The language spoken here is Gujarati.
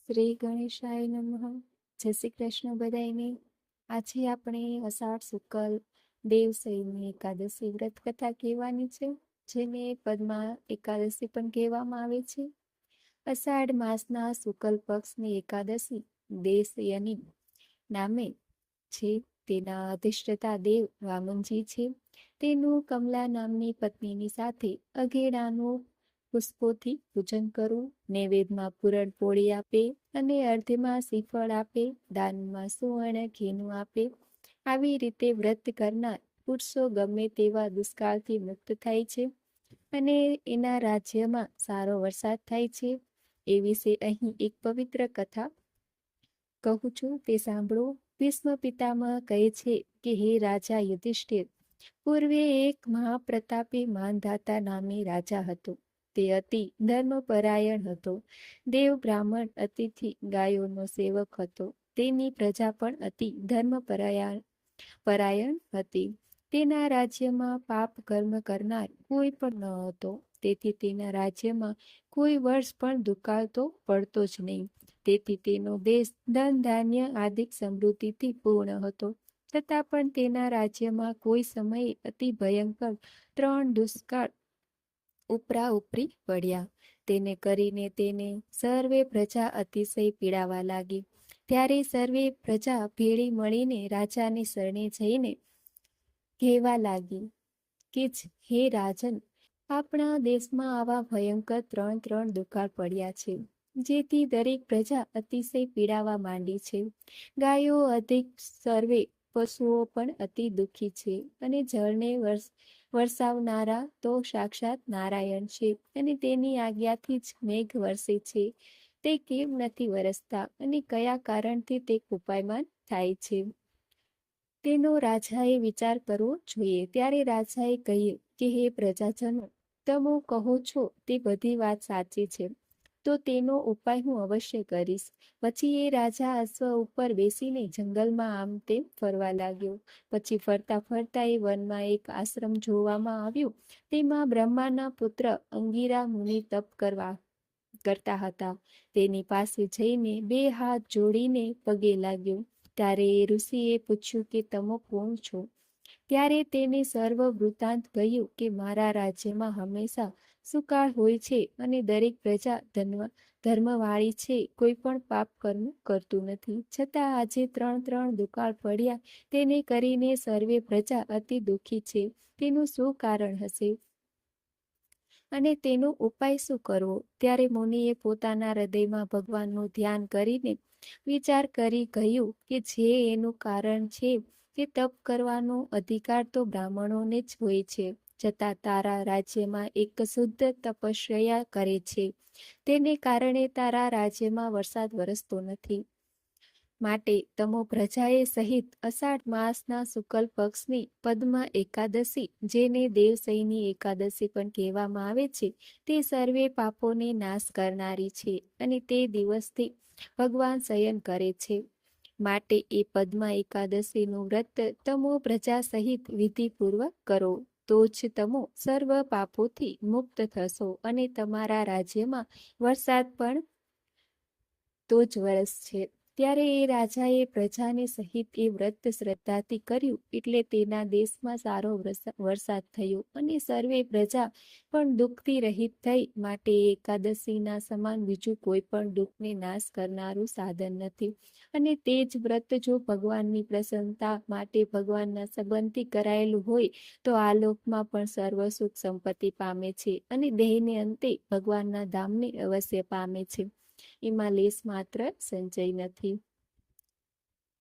શ્રી ગણેશાય નમઃ. જય શ્રી કૃષ્ણ બધાયને. આજે આપણે અષાઢ શુક્લ દેવસૈની એકાદશી વ્રત કથા કહેવાની છે, જેને પદ્મા એકાદશી પણ કહેવામાં આવે છે. અષાઢ માસના શુક્લ પક્ષની એકાદશી દેવસૈની નામે છે. તેના અધિષ્ઠતા દેવ વામનજી છે. તેનું કમલા નામની પત્નીની સાથે અઘેડાનું પુષ્પોથી પૂજન કરવું, નૈવેદ્યમાં પૂરણ પોળી આપે અને અર્ધમાં શ્રીફળ આપે, દાનમાં સુવર્ણ ઘીનું આપે. આવી રીતે વ્રત કરનાર પુરુષો ગમે તેવા દુષ્કાળથી મુક્ત થાય છે અને એના રાજ્યમાં સારો વરસાદ થાય છે. એ વિશે અહીં એક પવિત્ર કથા કહું છું, તે સાંભળો. ભીષ્મ પિતામહ કહે છે કે હે રાજા યુધિષ્ઠિર, પૂર્વે એક મહાપ્રતાપી માનધાતા નામી રાજા હતો. તે અતિ ધર્મપરાયણ હતો. દેવ બ્રાહ્મણ અતિથિ ગાયોનો સેવક હતો. તેની પ્રજા પણ અતિ ધર્મપરાયણ હતી. તેના રાજ્યમાં પાપ કર્મ કરનાર કોઈ પણ ન હતો. તેથી તેના રાજ્યમાં કોઈ વર્ષ પણ દુકાળ તો પડતો જ નહીં. તેથી તેનો દેશ ધન ધાન્ય આદિક સમૃદ્ધિથી પૂર્ણ હતો. છતાં પણ તેના રાજ્યમાં કોઈ સમયે અતિ ભયંકર 3 દુષ્કાળ ઉપરા ઉપરી પડ્યા. તેને કરીને તેને સર્વે પ્રજા અતિશય પીડાવા લાગી. ત્યારે સર્વે પ્રજા ભેળી મળીને રાજાની શરણે જઈને કહેવા લાગી કે હે રાજન, આપણા દેશમાં આવા ભયંકર 3 દુકાળ પડ્યા છે, જેથી દરેક પ્રજા અતિશય પીડાવા માંડી છે. ગાયો અધિક, સર્વે પશુઓ પણ અતિ દુઃખી છે અને જળને વરસાવનારા તો સાક્ષાત નારાયણ છે અને તેની આજ્ઞાથી જ મેઘ વરસે છે. તે કેમ નથી વરસતા અને કયા કારણથી તે કૃપાયમાન થાય છે, તેનો રાજાએ વિચાર કરવો જોઈએ. ત્યારે રાજાએ કહ્યું કે હે પ્રજાજનો, તમે કહો છો તે બધી વાત સાચી છે, તો તેનો ઉપાય હું અવશ્ય કરીશ. પછી એ રાજા અશ્વ ઉપર બેસીને જંગલમાં આમ તેમ ફરવા લાગ્યો. પછી ફરતા ફરતા એ વનમાં એક આશ્રમ જોવામાં આવ્યું. તેમાં બ્રહ્માના પુત્ર અંગિરા મુનિ તપ કરતા હતા. તેની પાસે જઈને 2 હાથ જોડીને પગે લાગ્યો. ત્યારે એ ઋષિએ પૂછ્યું કે તમે કોણ છો? ત્યારે તેને સર્વ વૃત્તાંત કહ્યું કે મારા રાજ્યમાં હંમેશા સુકાળ હોય છે અને દરેક પ્રજા ધર્મવાળી છે, કોઈ પણ પાપ કર્મ કરતું નથી. છતાં આજે 3 દુકાળ પડ્યા, તેને કરીને સર્વે પ્રજા અતિ દુઃખી છે. તેનું શું કારણ હશે અને તેનો ઉપાય શું કરવો? ત્યારે મુનિએ પોતાના હૃદયમાં ભગવાનનું ધ્યાન કરીને વિચાર કરી કહ્યું કે જે એનું કારણ છે કે તપ કરવાનો અધિકાર તો બ્રાહ્મણોને જ હોય છે, છતાં તારા રાજ્યમાં એક શુદ્ધ તપસ્યા કરે છે. તેને કારણે તારા રાજ્યમાં વરસાદ વરસતો નથી. માટે તમો પ્રજાએ સહિત અષાઢ માસના શુક્લ પક્ષની પદ્મા એકાદશી, જેને દેવસૈની એકાદશી પણ કહેવામાં આવે છે, તે સર્વે પાપોને નાશ કરનારી છે અને તે દિવસથી ભગવાન શયન કરે છે. માટે એ પદ્મા એકાદશીનું વ્રત તમો પ્રજા સહિત વિધિપૂર્વક કરો, તો જ તમો સર્વ પાપોથી મુક્ત થશો અને તમારા રાજ્યમાં વરસાદ પણ તો જ વરસશે. ત્યારે એ રાજાએ પ્રજાને સહિત એ વ્રત શ્રદ્ધાથી કર્યું, એટલે તેના દેશમાં સારો વરસાદ થયો અને સર્વે પ્રજા પણ દુઃખથી રહિત થઈ. માટે એકાદશીના સમાન બીજું કોઈ પણ દુઃખને નાશ કરનારું સાધન નથી. અને તે જ વ્રત જો ભગવાનની પ્રસન્નતા માટે ભગવાનના સંબંધથી કરાયેલું હોય તો આ લોકમાં પણ સર્વ સુખ સંપત્તિ પામે છે અને દેહને અંતે ભગવાનના ધામને અવશ્ય પામે છે. એમાં લેશ માત્ર સંચય નથી.